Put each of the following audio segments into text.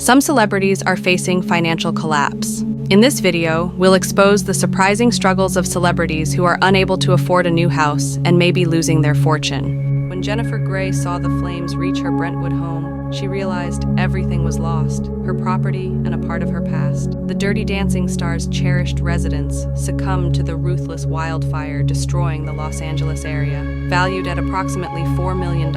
Some celebrities are facing financial collapse. In this video, we'll expose the surprising struggles of celebrities who are unable to afford a new house and may be losing their fortune. When Jennifer Grey saw the flames reach her Brentwood home, she realized everything was lost, her property and a part of her past. The Dirty Dancing star's cherished residence succumbed to the ruthless wildfire destroying the Los Angeles area. Valued at approximately $4 million,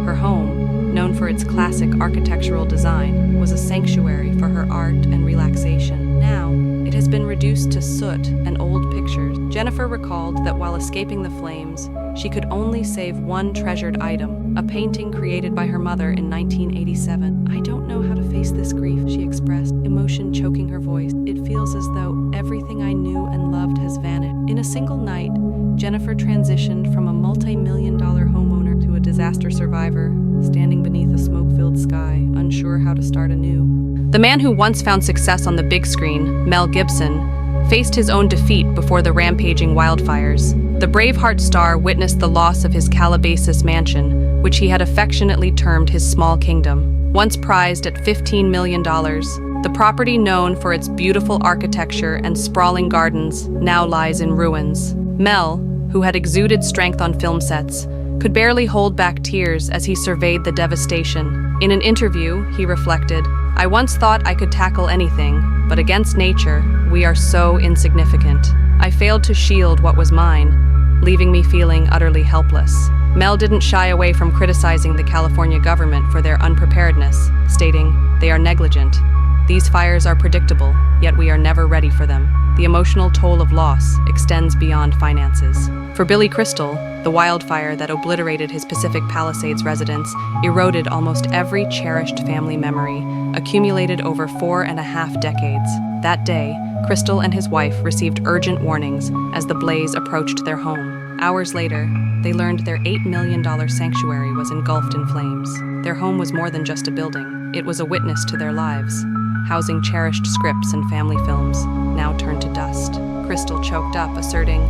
her home, known for its classic architectural design, was a sanctuary for her art and relaxation. Now, it has been reduced to soot and old pictures. Jennifer recalled that while escaping the flames, she could only save one treasured item, a painting created by her mother in 1987. "I don't know how to face this grief," she expressed, emotion choking her voice. "It feels as though everything I knew and loved has vanished." In a single night, Jennifer transitioned from a multi-million-dollar homeowner to a disaster survivor, standing beneath a smoke-filled sky, unsure how to start anew. The man who once found success on the big screen, Mel Gibson, faced his own defeat before the rampaging wildfires. The Braveheart star witnessed the loss of his Calabasas mansion, which he had affectionately termed his small kingdom. Once prized at $15 million, the property known for its beautiful architecture and sprawling gardens now lies in ruins. Mel, who had exuded strength on film sets, could barely hold back tears as he surveyed the devastation. In an interview, he reflected, "I once thought I could tackle anything, but against nature, we are so insignificant. I failed to shield what was mine, leaving me feeling utterly helpless." Mel didn't shy away from criticizing the California government for their unpreparedness, stating, "They are negligent. These fires are predictable, yet we are never ready for them." The emotional toll of loss extends beyond finances. For Billy Crystal, the wildfire that obliterated his Pacific Palisades residence eroded almost every cherished family memory, accumulated over 4.5 decades. That day, Crystal and his wife received urgent warnings as the blaze approached their home. Hours later, they learned their $8 million sanctuary was engulfed in flames. Their home was more than just a building. It was a witness to their lives, housing cherished scripts and family films, now turned to dust. Crystal choked up, asserting,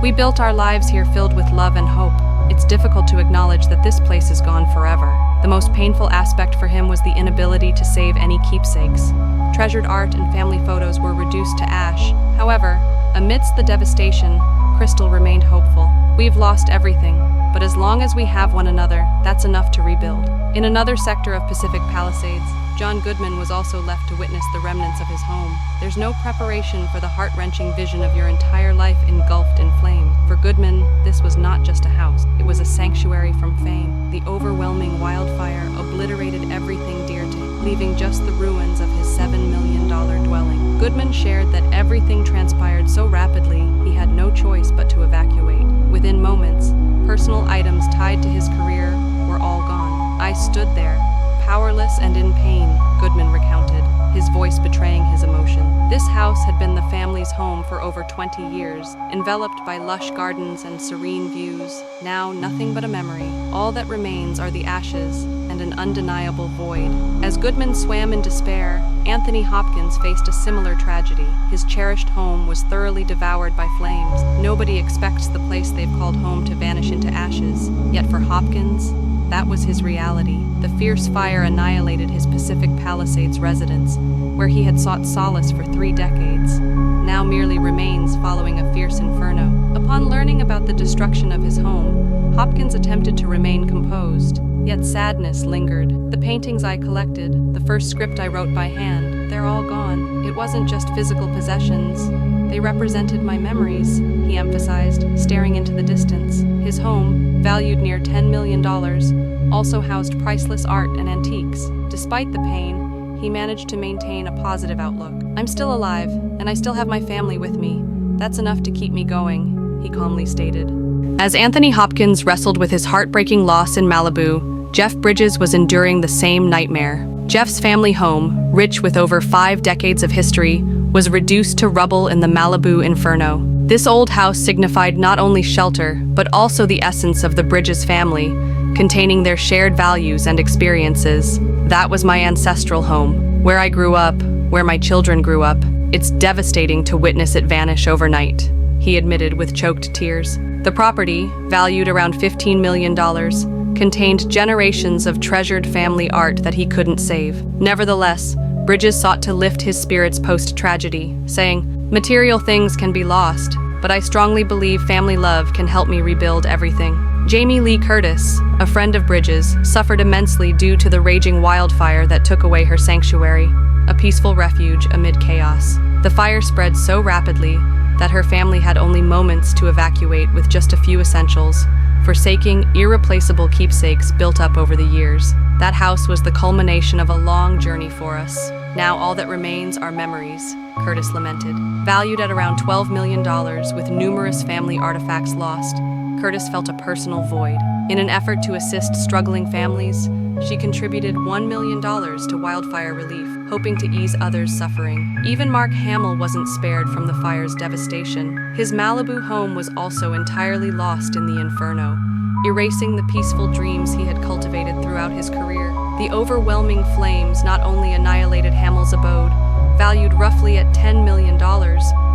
"We built our lives here filled with love and hope. It's difficult to acknowledge that this place is gone forever." The most painful aspect for him was the inability to save any keepsakes. Treasured art and family photos were reduced to ash. However, amidst the devastation, Crystal remained hopeful. "We've lost everything, but as long as we have one another, that's enough to rebuild." In another sector of Pacific Palisades, John Goodman was also left to witness the remnants of his home. There's no preparation for the heart-wrenching vision of your entire life engulfed in flames. For Goodman, this was not just a house. It was a sanctuary from fame. The overwhelming wildfire obliterated everything dear to him, leaving just the ruins of his $7 million dwelling. Goodman shared that everything transpired so rapidly, he had no choice but to evacuate. Within moments, personal items tied to his career were all gone. "I stood there, powerless and in pain," Goodman recounted, his voice betraying his emotion. This house had been the family's home for over 20 years, enveloped by lush gardens and serene views. Now nothing but a memory. All that remains are the ashes and an undeniable void. As Goodman swam in despair, Anthony Hopkins faced a similar tragedy. His cherished home was thoroughly devoured by flames. Nobody expects the place they've called home to vanish into ashes. Yet for Hopkins, that was his reality. The fierce fire annihilated his Pacific Palisades residence, where he had sought solace for 3 decades, now merely remains following a fierce inferno. Upon learning about the destruction of his home, Hopkins attempted to remain composed, yet sadness lingered. "The paintings I collected, the first script I wrote by hand, they're all gone. It wasn't just physical possessions. They represented my memories," he emphasized, staring into the distance. His home, valued near $10 million, also housed priceless art and antiques. Despite the pain, he managed to maintain a positive outlook. "I'm still alive, and I still have my family with me. That's enough to keep me going," he calmly stated. As Anthony Hopkins wrestled with his heartbreaking loss in Malibu, Jeff Bridges was enduring the same nightmare. Jeff's family home, rich with over 5 decades of history, was reduced to rubble in the Malibu inferno. This old house signified not only shelter, but also the essence of the Bridges family, containing their shared values and experiences. "That was my ancestral home, where I grew up, where my children grew up. It's devastating to witness it vanish overnight," he admitted with choked tears. The property, valued around $15 million, contained generations of treasured family art that he couldn't save. Nevertheless, Bridges sought to lift his spirits post-tragedy, saying, "Material things can be lost, but I strongly believe family love can help me rebuild everything." Jamie Lee Curtis, a friend of Bridges, suffered immensely due to the raging wildfire that took away her sanctuary, a peaceful refuge amid chaos. The fire spread so rapidly that her family had only moments to evacuate with just a few essentials, forsaking irreplaceable keepsakes built up over the years. That house was the culmination of a long journey for us. Now all that remains are memories, Curtis lamented. Valued at around $12 million, with numerous family artifacts lost, Curtis felt a personal void. In an effort to assist struggling families, she contributed $1 million to wildfire relief, hoping to ease others' suffering. Even Mark Hamill wasn't spared from the fire's devastation. His Malibu home was also entirely lost in the inferno, erasing the peaceful dreams he had cultivated throughout his career. The overwhelming flames not only annihilated Hamill's abode, valued roughly at $10 million,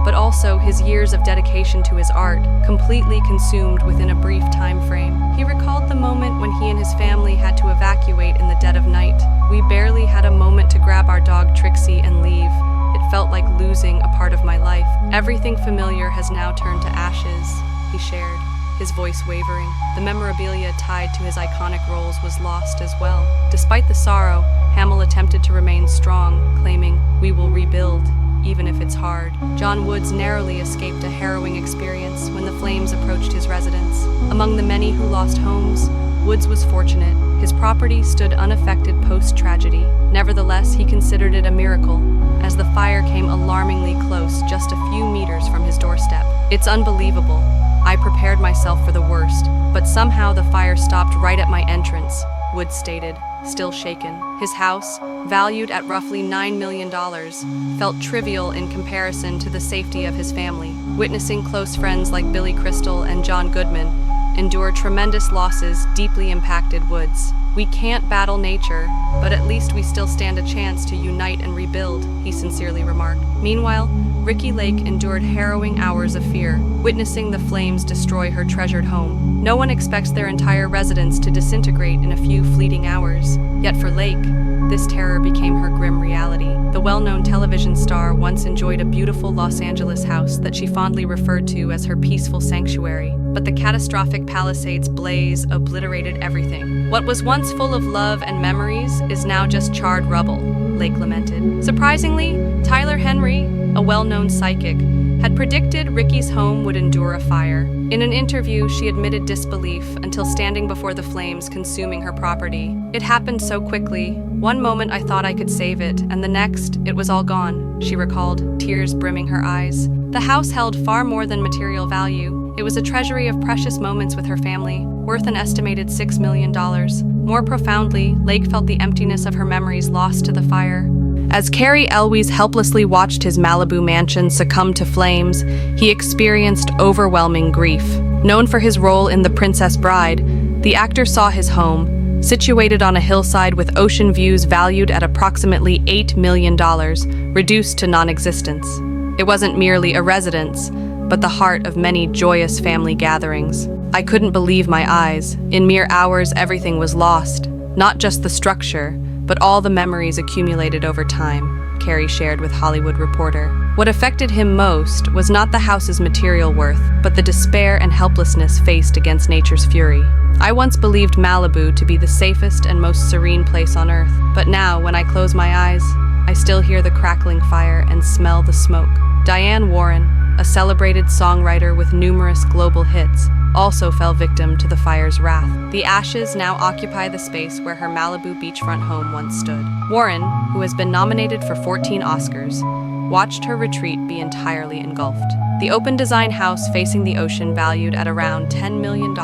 but also his years of dedication to his art, completely consumed within a brief time frame. He recalled the moment when he and his family had to evacuate in the dead of night. "We barely had a moment to grab our dog Trixie and leave. It felt like losing a part of my life. Everything familiar has now turned to ashes," he shared, his voice wavering. The memorabilia tied to his iconic roles was lost as well. Despite the sorrow, Hamill attempted to remain strong, claiming, "We will rebuild, even if it's hard." John Woods narrowly escaped a harrowing experience when the flames approached his residence. Among the many who lost homes, Woods was fortunate. His property stood unaffected post-tragedy. Nevertheless, he considered it a miracle, as the fire came alarmingly close just a few meters from his doorstep. "It's unbelievable. I prepared myself for the worst, but somehow the fire stopped right at my entrance," Woods stated, still shaken. His house, valued at roughly $9 million, felt trivial in comparison to the safety of his family. Witnessing close friends like Billy Crystal and John Goodman endure tremendous losses deeply impacted Woods. "We can't battle nature, but at least we still stand a chance to unite and rebuild," he sincerely remarked. Meanwhile, Ricky Lake endured harrowing hours of fear, witnessing the flames destroy her treasured home. No one expects their entire residence to disintegrate in a few fleeting hours. Yet for Lake, this terror became her grim reality. The well-known television star once enjoyed a beautiful Los Angeles house that she fondly referred to as her peaceful sanctuary. But the catastrophic Palisades blaze obliterated everything. "What was once full of love and memories is now just charred rubble," Lake lamented. Surprisingly, Tyler Henry, a well-known psychic, had predicted Ricky's home would endure a fire. In an interview, she admitted disbelief until standing before the flames consuming her property. "It happened so quickly. One moment I thought I could save it, and the next, it was all gone," she recalled, tears brimming her eyes. The house held far more than material value. It was a treasury of precious moments with her family, worth an estimated $6 million. More profoundly, Lake felt the emptiness of her memories lost to the fire. As Carrie Underwood helplessly watched his Malibu mansion succumb to flames, he experienced overwhelming grief. Known for his role in The Princess Bride, the actor saw his home, situated on a hillside with ocean views valued at approximately $8 million, reduced to non-existence. It wasn't merely a residence, but the heart of many joyous family gatherings. "I couldn't believe my eyes. In mere hours, everything was lost. Not just the structure, but all the memories accumulated over time," Carrie shared with Hollywood Reporter. What affected him most was not the house's material worth, but the despair and helplessness faced against nature's fury. "I once believed Malibu to be the safest and most serene place on Earth, but now, when I close my eyes, I still hear the crackling fire and smell the smoke." Diane Warren, a celebrated songwriter with numerous global hits, also fell victim to the fire's wrath. The ashes now occupy the space where her Malibu beachfront home once stood. Warren, who has been nominated for 14 Oscars, watched her retreat be entirely engulfed. The open design house facing the ocean, valued at around $10 million,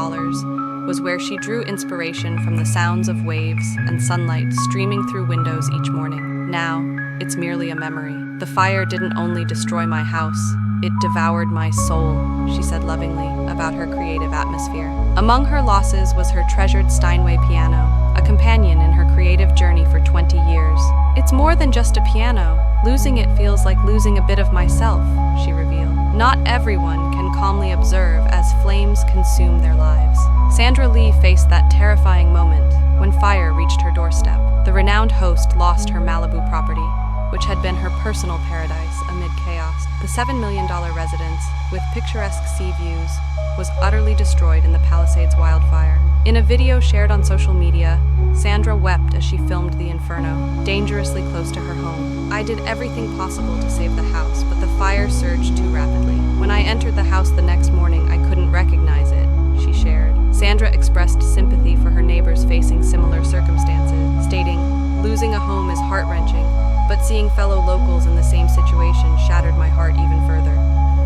was where she drew inspiration from the sounds of waves and sunlight streaming through windows each morning. Now, it's merely a memory. "The fire didn't only destroy my house, it devoured my soul," she said lovingly about her creative atmosphere. Among her losses was her treasured Steinway piano, a companion in her creative journey for 20 years. "It's more than just a piano. Losing it feels like losing a bit of myself," she revealed. "Not everyone can calmly observe as flames consume their lives. Sandra Lee faced that terrifying moment when fire reached her doorstep. The renowned host lost her Malibu property, which had been her personal paradise amid chaos. The $7 million residence, with picturesque sea views, was utterly destroyed in the Palisades wildfire. In a video shared on social media, Sandra wept as she filmed the inferno, dangerously close to her home. "I did everything possible to save the house, but the fire surged too rapidly. When I entered the house the next morning, I couldn't recognize it," she shared. Sandra expressed sympathy for her neighbors facing similar circumstances, stating, "Losing a home is heart-wrenching, but seeing fellow locals in the same situation shattered my heart even further."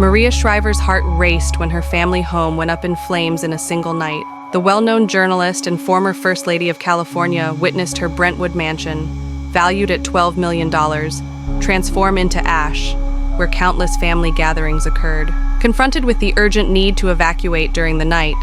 Maria Shriver's heart raced when her family home went up in flames in a single night. The well-known journalist and former First Lady of California witnessed her Brentwood mansion, valued at $12 million, transform into ash, where countless family gatherings occurred. Confronted with the urgent need to evacuate during the night,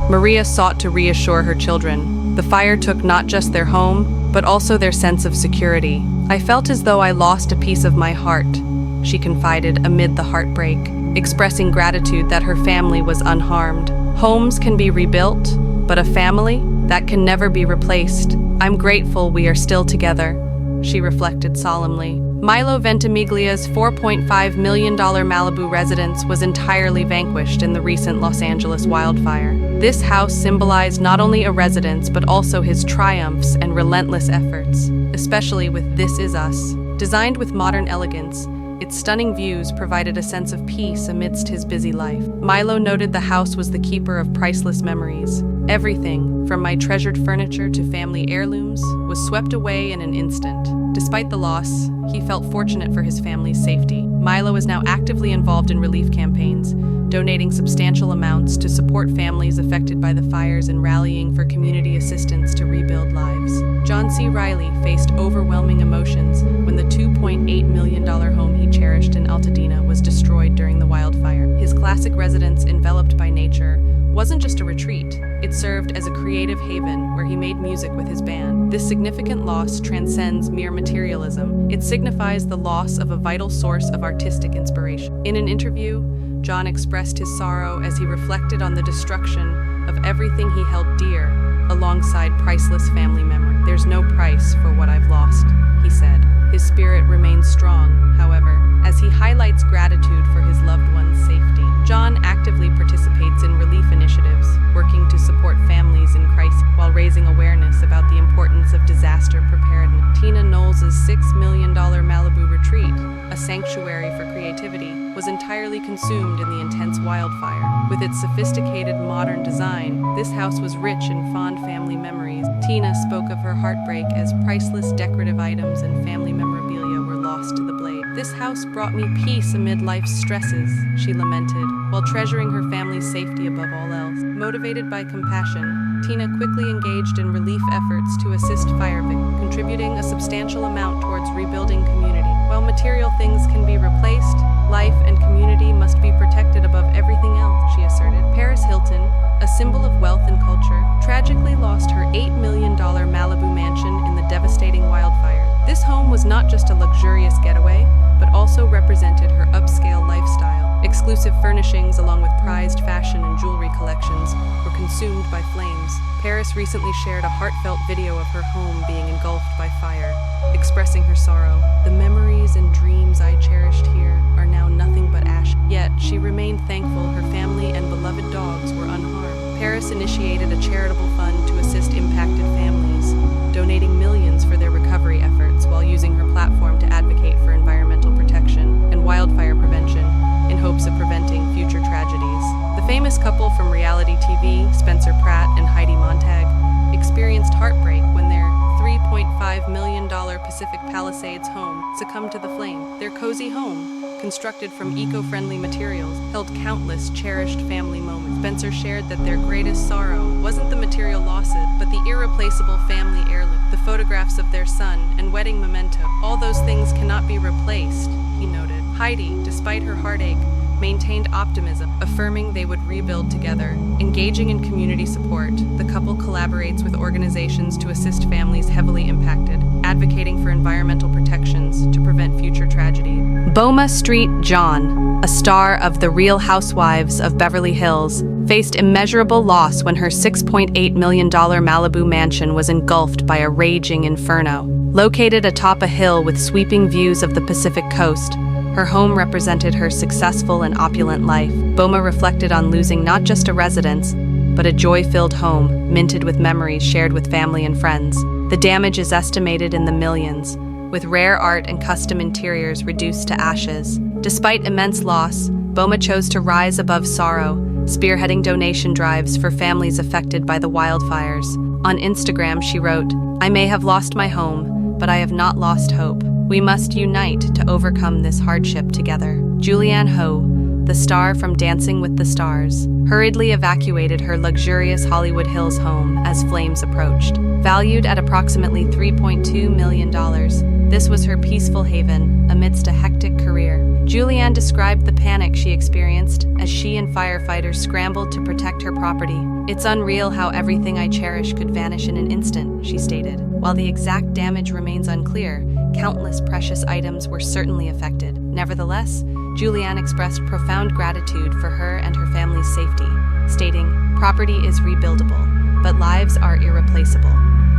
Maria sought to reassure her children. The fire took not just their home, but also their sense of security. "I felt as though I lost a piece of my heart," she confided amid the heartbreak, expressing gratitude that her family was unharmed. "Homes can be rebuilt, but a family, that can never be replaced. I'm grateful we are still together," she reflected solemnly. Milo Ventimiglia's $4.5 million Malibu residence was entirely vanquished in the recent Los Angeles wildfire. This house symbolized not only a residence but also his triumphs and relentless efforts, especially with "This Is Us." Designed with modern elegance, its stunning views provided a sense of peace amidst his busy life. Milo noted the house was the keeper of priceless memories. "Everything, from my treasured furniture to family heirlooms, was swept away in an instant." Despite the loss, he felt fortunate for his family's safety. Milo is now actively involved in relief campaigns, donating substantial amounts to support families affected by the fires and rallying for community assistance to rebuild lives. John C. Reilly faced overwhelming emotions when the $2.8 million home he cherished in Altadena was destroyed during the wildfire. His classic residence, enveloped by nature, wasn't just a retreat, it served as a creative haven where he made music with his band. This significant loss transcends mere materialism. It signifies the loss of a vital source of artistic inspiration. In an interview, John expressed his sorrow as he reflected on the destruction of everything he held dear, alongside priceless family memory. "There's no price for what I've lost," he said. His spirit remains strong, however, as he highlights gratitude for his loved one's safety. John actively participates in relief initiatives, working to support families in crisis while raising awareness about the importance of disaster preparedness. Tina Knowles' $6 million Malibu retreat, a sanctuary for creativity, was entirely consumed in the intense wildfire. With its sophisticated modern design, this house was rich in fond family memories. Tina spoke of her heartbreak as priceless decorative items and family memorabilia were lost to the blaze. "This house brought me peace amid life's stresses," she lamented, while treasuring her family's safety above all else. Motivated by compassion, Tina quickly engaged in relief efforts to assist fire victims, contributing a substantial amount towards rebuilding community. While material things can be replaced, life and community must be protected above everything else, she asserted. Paris Hilton, a symbol of wealth and culture, tragically lost her $8 million Malibu mansion in the devastating wildfire. This home was not just a luxurious getaway, but also represented her upscale lifestyle. Exclusive furnishings, along with prized fashion and jewelry collections, were consumed by flames. Paris recently shared a heartfelt video of her home being engulfed by fire, expressing her sorrow. "The memories and dreams I cherished here are now nothing but ash." Yet, she remained thankful her family and beloved dogs were unharmed. Paris initiated a charitable fund to assist impacted families, donating millions for their recovery efforts while using her platform to advocate for environmental protection and wildfire prevention in hopes of preventing future tragedies. The famous couple from reality TV, Spencer Pratt and Heidi Montag, experienced heartbreak when their $3.5 million Pacific Palisades home succumbed to the flame. Their cozy home, constructed from eco-friendly materials, held countless cherished family moments. Spencer shared that their greatest sorrow wasn't the material losses, but the irreplaceable family heirloom, the photographs of their son and wedding memento. "All those things cannot be replaced," he noted. Heidi, despite her heartache, maintained optimism, affirming they would rebuild together. Engaging in community support, the couple collaborates with organizations to assist families heavily impacted, advocating for environmental protections to prevent future tragedy. Bulma Street, John. a star of The Real Housewives of Beverly Hills, faced immeasurable loss when her $6.8 million Malibu mansion was engulfed by a raging inferno. Located atop a hill with sweeping views of the Pacific coast, her home represented her successful and opulent life. Bulma reflected on losing not just a residence, but a joy-filled home, minted with memories shared with family and friends. The damage is estimated in the millions, with rare art and custom interiors reduced to ashes. Despite immense loss, Bulma chose to rise above sorrow, spearheading donation drives for families affected by the wildfires. On Instagram, she wrote, "I may have lost my home, but I have not lost hope. We must unite to overcome this hardship together." Julianne Hough, the star from Dancing with the Stars, hurriedly evacuated her luxurious Hollywood Hills home as flames approached. Valued at approximately $3.2 million, this was her peaceful haven amidst a hectic career. Julianne described the panic she experienced as she and firefighters scrambled to protect her property. "It's unreal how everything I cherish could vanish in an instant," she stated. While the exact damage remains unclear, countless precious items were certainly affected. Nevertheless, Julianne expressed profound gratitude for her and her family's safety, stating, "Property is rebuildable, but lives are irreplaceable.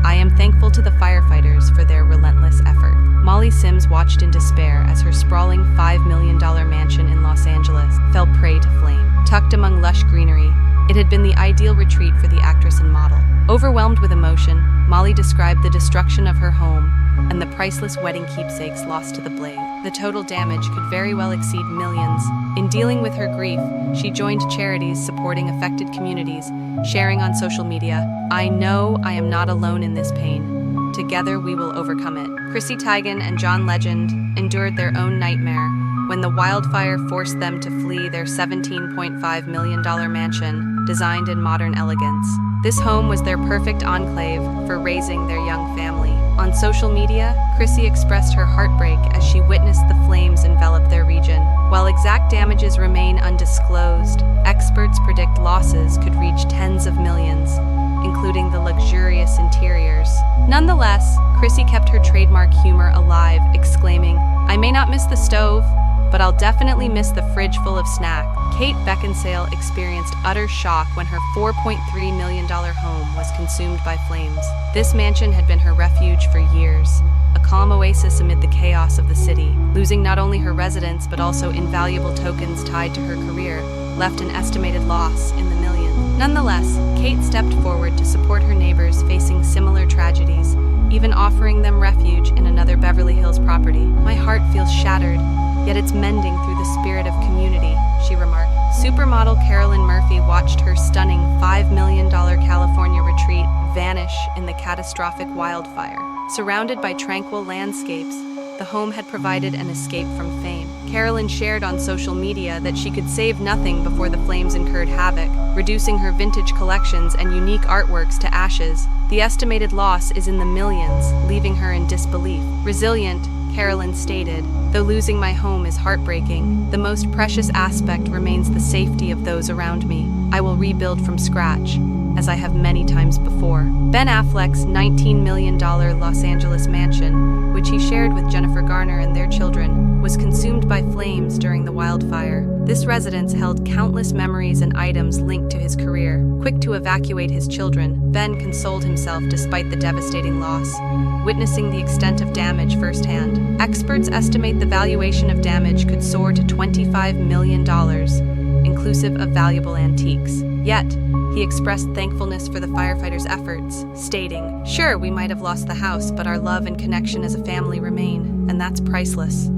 I am thankful to the firefighters for their relentless effort." Molly Sims watched in despair as her sprawling $5 million mansion in Los Angeles fell prey to flame. Tucked among lush greenery, it had been the ideal retreat for the actress and model. Overwhelmed with emotion, Molly described the destruction of her home and the priceless wedding keepsakes lost to the blaze. The total damage could very well exceed millions. In dealing with her grief, she joined charities supporting affected communities, sharing on social media, "I know I am not alone in this pain. Together we will overcome it." Chrissy Teigen and John Legend endured their own nightmare when the wildfire forced them to flee their $17.5 million mansion, designed in modern elegance. This home was their perfect enclave for raising their young family. On social media, Chrissy expressed her heartbreak as she witnessed the flames envelop their region. While exact damages remain undisclosed, experts predict losses could reach tens of millions, including the luxurious interiors. Nonetheless, Chrissy kept her trademark humor alive, exclaiming, "I may not miss the stove, but I'll definitely miss the fridge full of snacks." Kate Beckinsale experienced utter shock when her $4.3 million home was consumed by flames. This mansion had been her refuge for years, a calm oasis amid the chaos of the city. Losing not only her residence but also invaluable tokens tied to her career left an estimated loss in the millions. Nonetheless, Kate stepped forward to support her neighbors facing similar tragedies, even offering them refuge in another Beverly Hills property. "My heart feels shattered, yet it's mending through the spirit of community," she remarked. Supermodel Carolyn Murphy watched her stunning $5 million California retreat vanish in the catastrophic wildfire. Surrounded by tranquil landscapes, the home had provided an escape from fame. Carolyn shared on social media that she could save nothing before the flames incurred havoc, reducing her vintage collections and unique artworks to ashes. The estimated loss is in the millions, leaving her in disbelief. Resilient, Carolyn stated, "Though losing my home is heartbreaking, the most precious aspect remains the safety of those around me. I will rebuild from scratch, as I have many times before." Ben Affleck's $19 million Los Angeles mansion, which he shared with Jennifer Garner and their children, was consumed by flames during the wildfire. This residence held countless memories and items linked to his career. Quick to evacuate his children, Ben consoled himself despite the devastating loss, witnessing the extent of damage firsthand. Experts estimate the valuation of damage could soar to $25 million, inclusive of valuable antiques. Yet, he expressed thankfulness for the firefighters' efforts, stating, "Sure, we might have lost the house, but our love and connection as a family remain, and that's priceless."